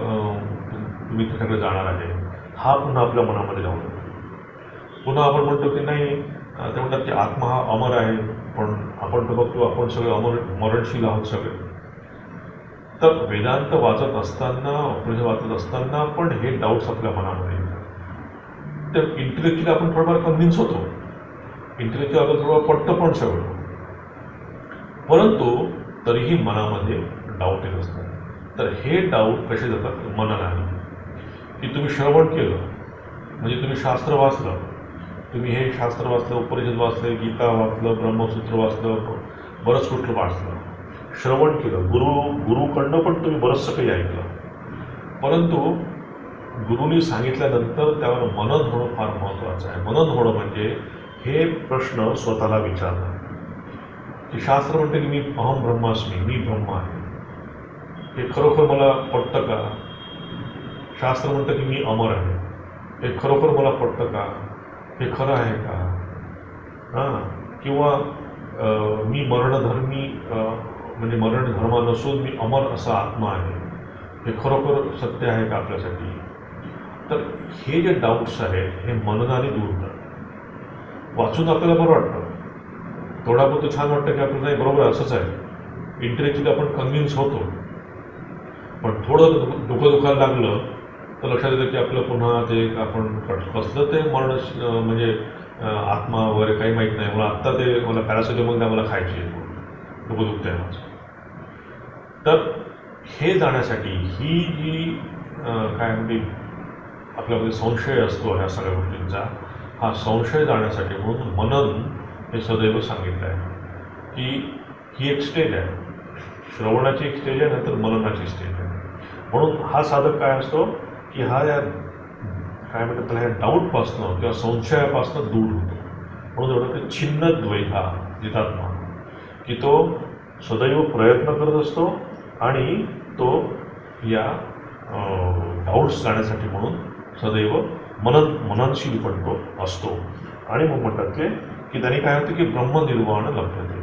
तुम्ही त्याच्याकडे जाणार आहे, हा पुन्हा आपल्या मनामध्ये जाऊन पुन्हा आपण म्हणतो की नाही, ते म्हणतात की आत्मा हा अमर आहे, पण आपण तर बघतो आपण सगळे मरणशील आहोत सगळे. तर वेदांत वाचत असताना, उपनिषद वाचत असताना पण हे डाऊट्स आपल्या मनामध्ये येतात. तर इंटेलेक्च्युअली आपण थोडंफार कन्व्हिन्स होतो, इंटेलेक्च्युअल आपलं थोडं पटतं पण सगळं, परंतु तरीही मनामध्ये डाऊट येत असतात. तर हे डाऊट कसे जातात? मनाने, की तुम्ही श्रवण केलं म्हणजे तुम्ही शास्त्र वाचलं, तुम्ही हे शास्त्र वाचलं, उपनिषद वाचलं, गीता वाचलं, ब्रह्मसूत्र वाचलं, बरंच कुठलं वाचलं, श्रवण केलं, गुरुकडनं पण तुम्ही बरंचसं काही ऐकलं, परंतु गुरुनी सांगितल्यानंतर त्यावर मनन होणं फार महत्त्वाचं आहे. मनन होणं म्हणजे हे प्रश्न स्वतःला विचारणं, की शास्त्र म्हणते की मी अहम ब्रह्मास्मी, मी ब्रह्म आहे, हे खरोखर मला पटतं का? शास्त्र म्हणतं की मी अमर आहे, हे खरोखर मला पटतं का? हे खरं आहे का? किंवा मी मरणधर्मी म्हणजे मरण धर्म नसून मी अमर असा आत्मा आहे, हे खरोखर सत्य आहे का आपल्यासाठी? तर हे जे डाऊट्स आहेत हे मननाने दूर होतात. वाचून आपल्याला बरं वाटतं, थोडा बहुत छान वाटतं की आपल्याला नाही बरोबर असंच आहे, इंटेलेक्च्युअली आपण कन्व्हिन्स होतो, पण थोडं दुखायला लागलं तर लक्षात येतं की आपलं पुन्हा ते आपण कसलं ते मरण म्हणजे आत्मा वगैरे काही माहीत नाही, मला आत्ता ते मला पॅरासिटामॉल द्या, मला खायची आहे, डोकं दुखतं आहे माझं. तर हे जाण्यासाठी ही जी काय म्हणजे आपल्यामध्ये संशय असतो ह्या सगळ्या गोष्टींचा, हा संशय जाण्यासाठी म्हणून मनन हे सदैव सांगितलं आहे की ही एक स्टेज आहे, श्रवणाची एक स्टेज आहे, नंतर मननाची स्टेज आहे. म्हणून हा साधक काय असतो की हा या काय म्हणतात त्याला ह्या डाऊटपासनं किंवा संशयापासनं दूर होतो. म्हणून एवढं की छिन्न द्वैता जितात्मा, की तो सदैव प्रयत्न करत असतो आणि तो या डाऊट्स जाण्यासाठी म्हणून सदैव मननशील पण तो असतो. आणि मग म्हणतात की त्यांनी काय होतं की ब्रह्मनिर्वाण लभ्यते,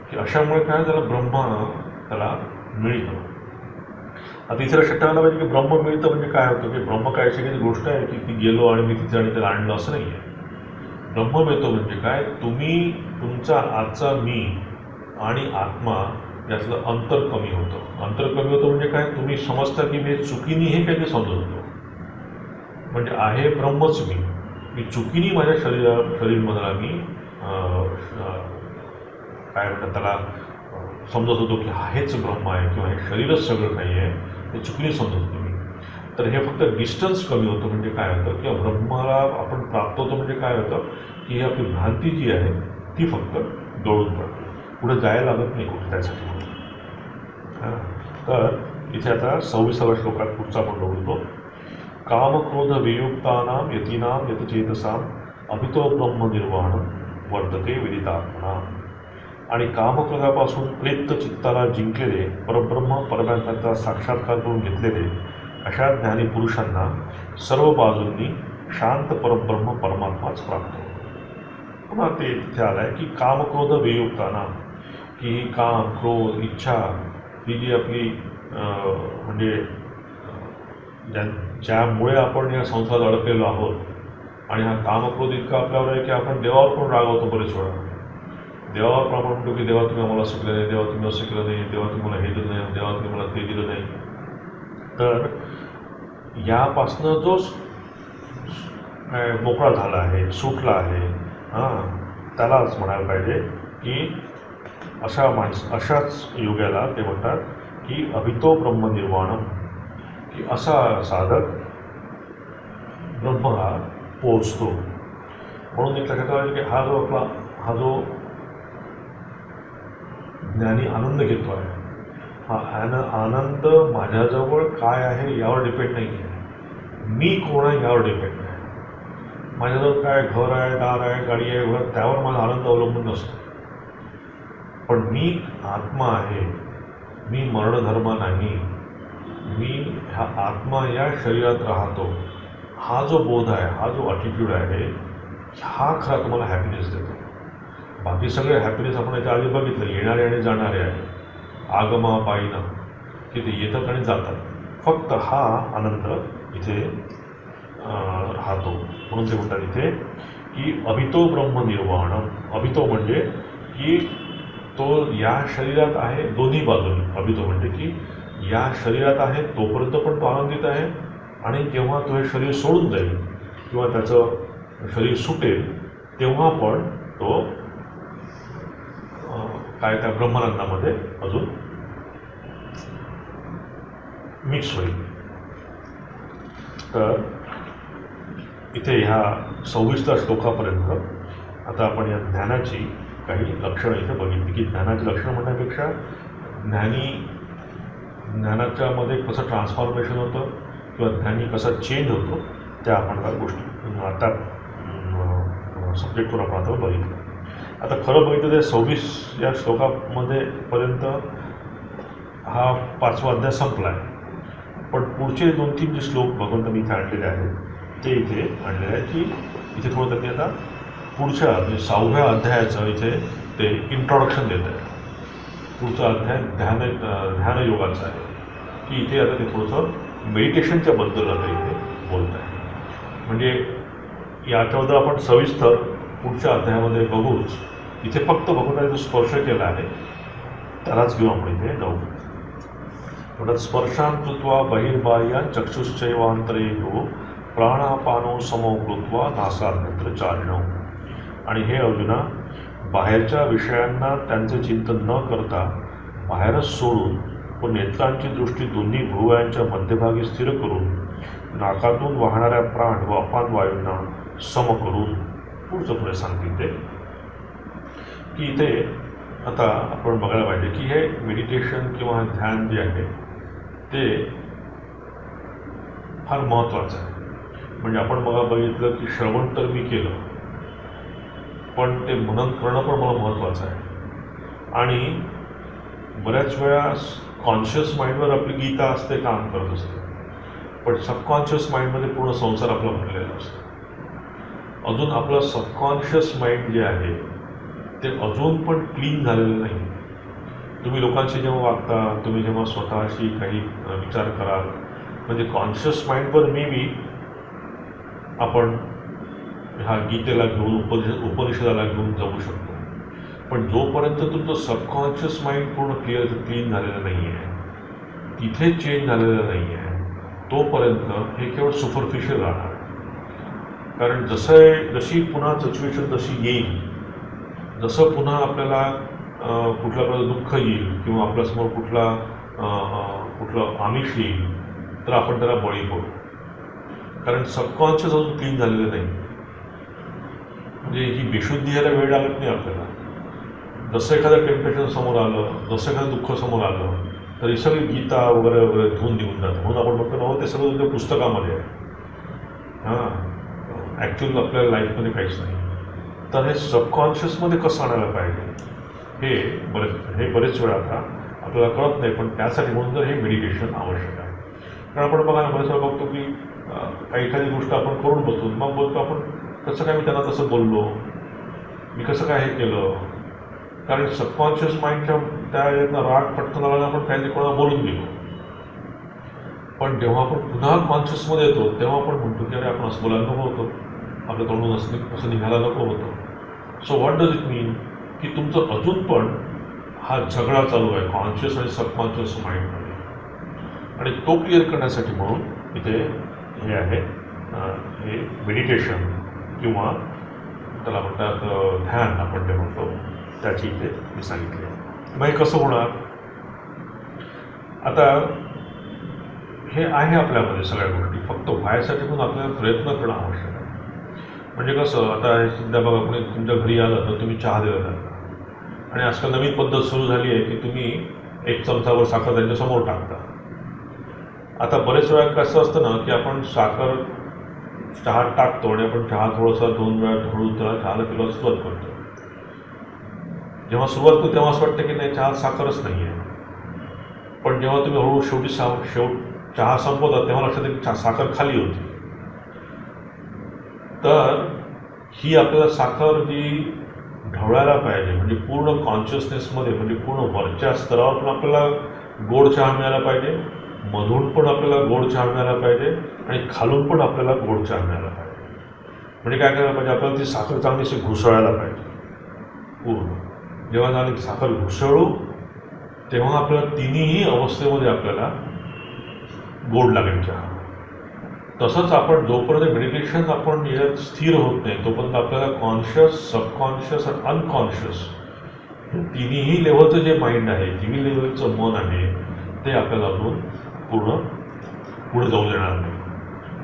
की अशामुळे काय त्याला ब्रह्म त्याला मिळतं. आता इथे लक्षात ठेवायला पाहिजे की ब्रह्म मिळतं म्हणजे काय होतं, की ब्रह्म काय अशी काही गोष्ट आहे की ती गेलो आणि मी तिथे आणि त्याला आणलं असं नाही आहे. ब्रह्म मिळतो म्हणजे काय, तुम्ही तुमचा आजचा मी आणि आत्मा यातलं अंतर कमी होतं. अंतर कमी होतं म्हणजे काय, तुम्ही समजता की मी चुकीने हे काही समजत होतो, म्हणजे आहे ब्रह्मच मी चुकीने माझ्या शरीरमधला मी काय म्हणतात त्याला समजत होतो की हेच ब्रह्म आहे किंवा हे शरीरच सगळं काही आहे, हे चुकीने समजत होतो मी. तर हे फक्त डिस्टन्स कमी होतं म्हणजे काय होतं, किंवा ब्रह्माला आपण प्राप्त होतो म्हणजे काय होतं की ही आपली भ्रांती जी आहे ती फक्त गळून पडते, पुढे जायला लागत नाही कुठे त्यासाठी. तर इथे आता 26व्या श्लोकात पुढचा आपण बोलतो, कामक्रोध वियुक्तानां यतीनां यतचेतसां अभितो ब्रह्मनिर्वाण वर्तते विदितात्मना. आणि कामक्रोधापासून प्रेत चित्ताला जिंकलेले, परब्रह्म परमात्म्याचा साक्षात्कार करून घेतलेले अशा ज्ञानी पुरुषांना सर्व बाजूंनी शांत परब्रह्म परमात्माच प्राप्त होतो. पुन्हा ते तिथे आलं आहे की कामक्रोध वियुक्ताना, की ही काम क्रोध इच्छा ही जी आपली म्हणजे ज्यामुळे आपण या संसारात अडकलेलो आहोत आणि हा कामक्रोध इतका आपल्यावर आहे की आपण देवावर पण रागवतो बरेच वेळा. देवावर आपण म्हणतो की देवा तुम्ही आम्हाला असं केलं नाही, देवा तुम्ही असं केलं नाही, देवा तुम्ही मला हे दिलं नाही, देवा तुम्ही मला ते दिलं नाही. तर यापासनं जो मोकळा झाला आहे, सुटला आहे, त्यालाच म्हणायला पाहिजे की अशाच योग्याला ते म्हणतात की अभितो ब्रह्मनिर्वाणम, की असा साधक ब्रह्म हा पोचतो. म्हणून एक लक्षात ठेवायचं की हा जो ज्ञानी आनंद घेतो आहे, हा आनंद माझ्याजवळ काय आहे यावर डिपेंड नाही आहे, मी कोण आहे यावर डिपेंड आहे. माझ्याजवळ काय घर आहे, दार आहे, गाडी आहे, घर, त्यावर माझा आनंद अवलंबून नसतो. पण मी आत्मा आहे, मी मरणधर्म नाही, मी हा आत्मा या शरीरात राहतो, हा जो बोध आहे, हा जो ॲटिट्यूड आहे, हा खरा तुम्हाला हॅपीनेस देतो. बाकी सगळे हॅपीनेस आपण याच्या आधी बघितलं, येणारे आणि जाणारे आहे, आगमा पायीना, की ते येतात आणि जातात. फक्त हा आनंद इथे राहतो. म्हणून ते म्हणतात इथे की अभितो ब्रह्मनिर्वाणम. अभितो म्हणजे की तो या शरीरात आहे, दोन्ही बाजूने. अभितो म्हणजे की या शरीरात आहे तोपर्यंत पण तो आनंदित आहे, आणि जेव्हा तो हे शरीर सोडून जाईल किंवा त्याचं शरीर सुटेल तेव्हा पण तो काय त्या ब्रह्मानंदामध्ये अजून मिक्स होईल. तर इथे ह्या 26व्या श्लोकापर्यंत आता आपण या ज्ञानाची काही लक्षणं इथे बघितली, की ज्ञानाची लक्षणं म्हणण्यापेक्षा ज्ञानाच्यामध्ये कसं ट्रान्सफॉर्मेशन होतं किंवा ज्ञानी कसा चेंज होतो त्या आपण त्या गोष्टी आता सब्जेक्टवर आपण आता बघितलं. आता खरं बघितलं तर 26 या श्लोकामध्ये पर्यंत हा 5वा अध्याय संपला आहे. पण पुढचे 2-3 जे श्लोक भगवंतांनी इथे आणलेले आहेत ते इथे आणलेले आहे की इथे थोडं त्यांनी आता पुढच्या म्हणजे 6व्या अध्यायाचं इथे ते इंट्रोडक्शन देत आहे. पुढचा अध्याय ध्यानयोगाचा आहे, की इथे आता ते थोडंसं मेडिटेशनच्या बद्दल आता इथे बोलत आहे. म्हणजे याच्याबद्दल आपण सविस्तर पुढच्या अध्यायामध्ये बघूच. इथे फक्त भगवंताने जो स्पर्श केला आहे त्यालाच घेऊन आपण इथे जाऊ. म्हणतात स्पर्शान कृत्वा बहिर्बाह्या चक्षुश्चैवांतरेयो प्राणापानो समो कृत्वा नासाभ्यंतर चारिणो. आणि हे अर्जुना, बाहेरच्या विषयांना त्यांचे चिंतन न करता बाहेरच सोडून व नेत्रांची दृष्टी दोन्ही भुवयांच्या मध्यभागी स्थिर करून नाकातून वाहणाऱ्या प्राण व अपान वायूंना सम करून पुढचं पुढे सांगतील ते की इथे आता आपण बघायला पाहिजे की हे मेडिटेशन किंवा ध्यान जे आहे ते फार महत्त्वाचं आहे. म्हणजे आपण बघितलं की श्रवण तर मी केलं, पण ते मनन करणं पण मला महत्त्वाचं आहे. आणि बऱ्याच वेळा कॉन्शियस माइंडवर आपली गीता असते, काम करत असते, पण सबकॉन्शियस माइंडमध्ये पूर्ण संसार आपला भरलेला असतो. अजून आपलं सबकॉन्शियस माइंड जे आहे ते अजून पण क्लीन झालेलं नाही. तुम्ही लोकांशी जेव्हा वागता, तुम्ही जेव्हा स्वतःशी काही विचार कराल, म्हणजे कॉन्शियस माइंडवर मी आपण ह्या गीतेला घेऊन उपनिषदाला घेऊन जाऊ शकतो. पण जोपर्यंत तुमचं सबकॉन्शियस माइंड पूर्ण क्लीन झालेलं नाही आहे, तिथे चेंज झालेलं नाही आहे, तोपर्यंत हे केवळ सुपरफिशियल राहणार. कारण जशी पुन्हा सिच्युएशन जशी येईल, जसं पुन्हा आपल्याला कुठल्या प्रकारचं दुःख येईल किंवा आपल्यासमोर कुठलं आमिष येईल तर आपण त्याला बळी पडू. कारण सबकॉन्शियस अजून क्लीन झालेलं नाही. म्हणजे ही बेशुद्धी यायला वेळ लागत नाही आपल्याला. जसं एखादं टेम्परेचर समोर आलं, जसं एखादं दुःख समोर आलं तर ही सगळी गीता वगैरे वगैरे धुवून निघून जातं. म्हणून आपण म्हणतो ना, ते सगळं तुमच्या पुस्तकामध्ये आहे, ॲक्च्युअल आपल्या लाईफमध्ये काहीच नाही. तर हे सबकॉन्शियसमध्ये कसं आणायला पाहिजे हे बरेच वेळा आता आपल्याला कळत नाही. पण त्यासाठी म्हणून तर हे मेडिटेशन आवश्यक आहे. कारण आपण बघा ना, बरेच वेळा बघतो की काही एखादी गोष्ट आपण करून बसतो, मग बोलतो आपण कसं काय मी त्यांना तसं बोललो, मी कसं काय हे केलं. कारण सबकॉन्शियस माइंडच्या त्या यातनं राग पटकन आला आपण काही कोणाला बोलून गेलो. पण जेव्हा आपण पुन्हा कॉन्शियसमध्ये येतो तेव्हा आपण म्हणतो की अरे आपण असं बोलायला नको होतं, आपल्या तोंडून असं निघायला नको होतं. सो व्हॉट डज इट मीन की तुमचं अजून पण हा झगडा चालू आहे कॉन्शियस आणि सबकॉन्शियस माइंडमध्ये, आणि तो क्लिअर करण्यासाठी म्हणून इथे हे आहे हे मेडिटेशन किंवा त्याला म्हणतात ध्यान आपण जे म्हणतो त्याची इथे मी सांगितले. मग हे कसं होणार. आता हे आहे आपल्यामध्ये सगळ्या गोष्टी, फक्त व्हायसाठी पण आपल्याला प्रयत्न करणं आवश्यक आहे. म्हणजे कसं आता हे सध्या बघा कोणी तुमच्या घरी आलं तर तुम्ही चहा देता, आणि आजकाल नवीन पद्धत सुरू झाली आहे की तुम्ही 1 चमचावर साखर त्यांच्यासमोर टाकता. आता बरेच वेळा कसं असतं ना की आपण साखर चहात टाकतो आणि आपण चहा थोडासा 2 वेळा ढवळून त्याला चहाला पिल्याला सुरुवात करतो. जेव्हा सुरुवात करतो तेव्हा असं वाटतं की नाही चहा साखरच नाही आहे, पण जेव्हा तुम्ही हळूहळू शेवटी चहा संपवता तेव्हा लक्षात येईल की साखर खाली होती. तर ही आपल्याला साखर जी ढवळायला पाहिजे, म्हणजे पूर्ण कॉन्शियसनेसमध्ये, म्हणजे पूर्ण वरच्या स्तरावर पण आपल्याला गोड चहा मिळायला पाहिजे, मधून पण आपल्याला गोड चहा मिळायला पाहिजे, आणि खालून पण आपल्याला गोड चहा मिळायला पाहिजे. म्हणजे काय करायला पाहिजे, आपल्याला ती साखर चांगलीशी घुसळायला पाहिजे पूर्ण. जेव्हा झाली साखर घुसळू तेव्हा आपल्याला तिन्ही अवस्थेमध्ये आपल्याला गोड लागेल चहा. तसंच आपण जोपर्यंत मेडिटेशन आपण याच्यात स्थिर होत नाही तोपर्यंत आपल्याला कॉन्शियस, सबकॉन्शियस आणि अनकॉन्शियस हे तिन्ही लेवलचं जे माइंड आहे, तिन्ही लेवलचं मन आहे, ते आपल्याला अजून पूर्ण पुढे जाऊ देणार नाही.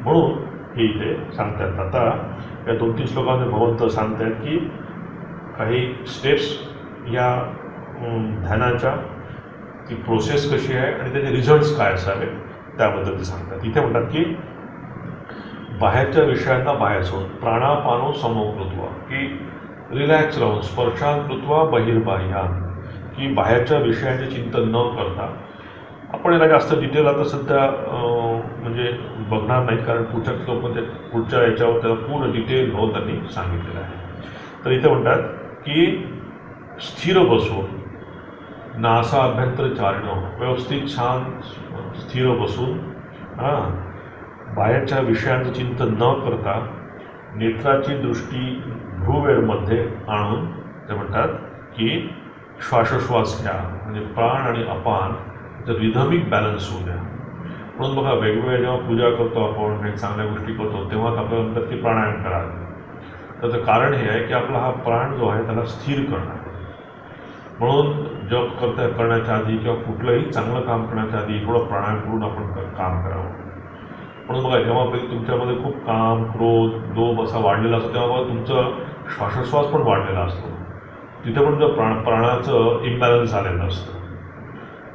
म्हणून हे इथे सांगतात. आता या 2-3 श्लोकांमध्ये भगवंत सांगतात की काही स्टेप्स या ध्यानाच्या, ती प्रोसेस कशी आहे आणि त्याचे रिझल्ट्स काय असावे त्याबद्दल ते सांगतात. इथे म्हणतात की बाहेरच्या विषयांना बाहेर सोडून प्राणापानो समोकृत्वा, की रिलॅक्स राहून स्पर्शान कृत्वा बहिर्बाह्यान, की बाहेरच्या विषयांचे चिंतन न करता. आपण याला जास्त डिटेल आता सध्या म्हणजे बघणार नाही, कारण पुढच्या याच्यावर त्याला पूर्ण डिटेल भाऊ त्यांनी सांगितलेलं आहे. तर इथे म्हणतात की स्थिर बसून नासा अभ्यंतर चारणं, व्यवस्थित छान स्थिर बसून बाहेरच्या विषयांचं चिंतन न करता नेत्राची दृष्टी भ्रूवेळमध्ये आणून ते म्हणतात की श्वासोश्वास घ्या, म्हणजे प्राण आणि अपान रिधमिक बॅलन्स होऊ द्या. म्हणून बघा वेगवेगळ्या जेव्हा पूजा करतो आपण, काही चांगल्या गोष्टी करतो तेव्हाच आपल्याला म्हणतात की प्राणायाम करा. त्याचं कारण हे आहे की आपला हा प्राण जो आहे त्याला स्थिर करणं आहे. म्हणून जप करण्याच्या आधी किंवा कुठलंही चांगलं काम करण्याच्या आधी थोडं प्राणायाम करून आपण काम करावं. म्हणून बघा जेव्हा तुमच्यामध्ये खूप काम, क्रोध, लोभ असा वाढलेला असतो तेव्हा बघा तुमचं श्वासोश्वास पण वाढलेला असतो. तिथे पण जर प्राणाचं इम्बॅलन्स झालेलं असतं.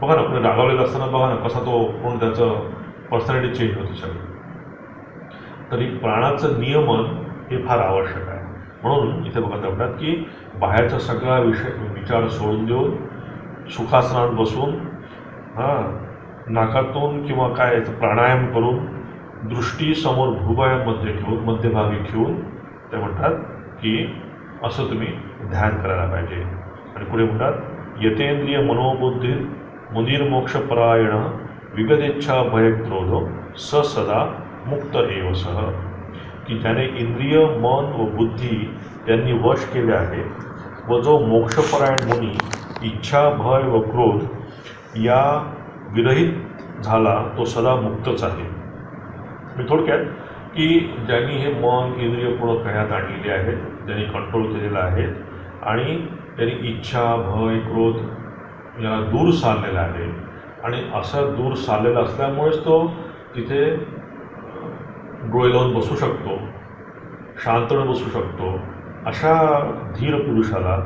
बघा ना, कोणी रागावलेला असताना बघा ना कसा तो कोण त्याचं पर्सनॅलिटी चेंज होते सगळं. तरी प्राणाचं नियमन हे फार आवश्यक आहे. म्हणून इथे बघा म्हणतात की बाहेरचा सगळा विचार सोडून देऊन सुखासनात बसून नाकातून किंवा काय प्राणायाम करून दृष्टी समोर भूभायामध्ये ठेवून, मध्यभागी ठेवून ते म्हणतात की असं तुम्ही ध्यान करायला पाहिजे. आणि पुढे म्हणतात यतेंद्रिय मनोबुद्धी मुनिर्मोक्षपरायण विगदेच्छा भयक्रोधो स सदा मुक्त एव सह, की ज्याने इंद्रिय, मन व बुद्धी यांनी वश केले आहे व जो मोक्षपरायण मुनी इच्छा, भय व क्रोध या विरहित झाला तो सदा मुक्तच आहे. मी थोडक्यात की ज्यांनी हे मन, इंद्रिय पूर्ण कह्यात आणलेले आहेत, ज्यांनी कंट्रोल केलेलं आहे आणि त्यांनी इच्छा, भय, क्रोध याला दूर सारलेला आहे, आणि असा दूर सारलेला असल्यामुळेच तो तिथे डोळे लावून बसू शकतो, शांतपणे बसू शकतो. अशा धीर पुरुषाला,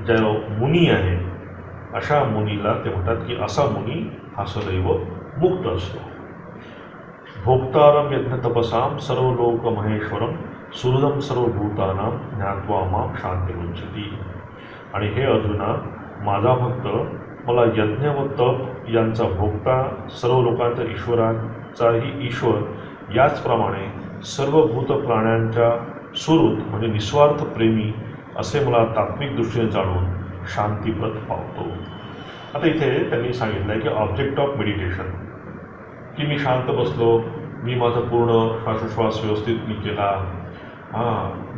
ज्या मुनी आहे अशा मुनीला ते म्हणतात की असा मुनी हा सदैव मुक्त असतो. भोक्तारम यज्ञ तपसाम सर्वलोक महेश्वरम सुहृदम सर्वभूतानां ज्ञात्वा मां शांतिमुच्यति. आणि हे अर्जुना, माझा भक्त मला यज्ञ व तप यांचा भोक्ता, सर्व लोकांचा ईश्वराचाही ईश्वर याचप्रमाणे सर्व भूत प्राण्यांच्या सुहृद म्हणजे निस्वार्थ प्रेमी असे मला तात्विक दृष्टीने जाणून शांतीप्रत पावतो. आता इथे त्यांनी सांगितलं आहे की ऑब्जेक्ट ऑफ मेडिटेशन, की मी शांत बसलो, मी माझं पूर्ण श्वासोश्वास व्यवस्थित मी केला,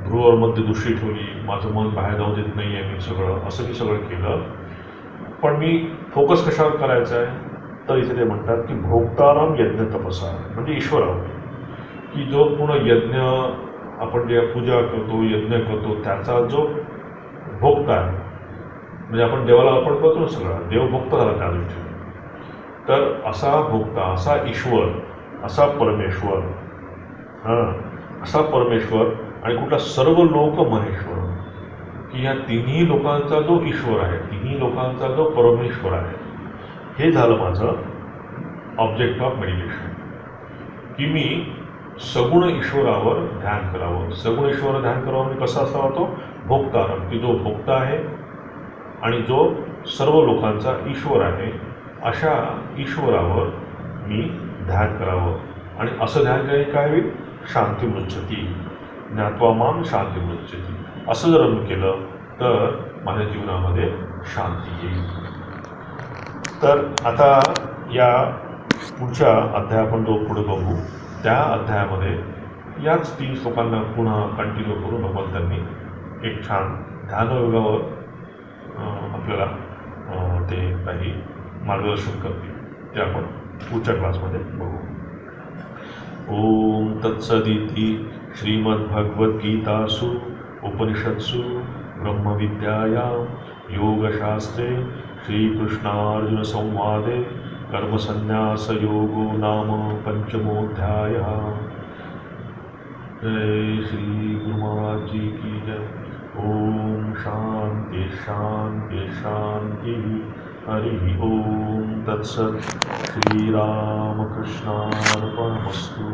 ध्रुवर मध्ये दृष्टी ठेवली, माझं मन बाहेर जाऊ देत नाही आहे, मी सगळं केलं, पण मी फोकस कशावर करायचा आहे, तर इथे ते म्हणतात की भोक्ताराम यज्ञ तपसा, म्हणजे ईश्वरावर, की जो पूर्ण यज्ञ आपण जे पूजा करतो, यज्ञ करतो, त्याचा जो भोक्ता आहे, म्हणजे आपण देवाला अर्पण करतो ना, सगळं देव भोक्ता झाला त्या दृष्टीने. तर असा भोक्ता, असा ईश्वर, असा परमेश्वर आणि कुठला सर्व लोक महेश्वर, की या तिन्ही लोकांचा जो ईश्वर आहे, तिन्ही लोकांचा जो परमेश्वर आहे, हे झालं माझं ऑब्जेक्ट ऑफ मेडिटेशन, की मी सगुण ईश्वरावर ध्यान करावं. सगुण ईश्वरावर ध्यान करावं म्हणजे कसा असावा, तो भोक्तारम, की जो भोक्ता आहे आणि जो सर्व लोकांचा ईश्वर आहे, अशा ईश्वरावर मी ध्यान करावं. आणि असं ध्यान केल्याने काय होईल, शांती मृच्छती, ज्ञात्वा माम शांती मृच्छती. असं जर मी केलं तर माझ्या जीवनामध्ये शांती येईल. तर आता या पुढच्या अध्याय आपण जो पुढे बघू, त्या अध्यायामध्ये याच 3 श्लोकांना पुन्हा कंटिन्यू करून भगवंतांनी एक छान ध्यानयोगावर आपल्याला ते काही मार्गदर्शन करतील, ते आपण पुढच्या क्लासमध्ये बघू. ओम तत्सदिति श्रीमद्भगवद्गीतासु उपनिषत्सु ब्रह्मविद्यायां योगशास्त्रे श्रीकृष्णार्जुनसंवादे कर्मसन्न्यासयोगो नाम पंचमोऽध्यायः. जय श्री गुरु महाराज जी की जय. ओम शांति शांति शांति. हरि ओम तत्सत्. श्रीरामकृष्णार्पणमस्तु.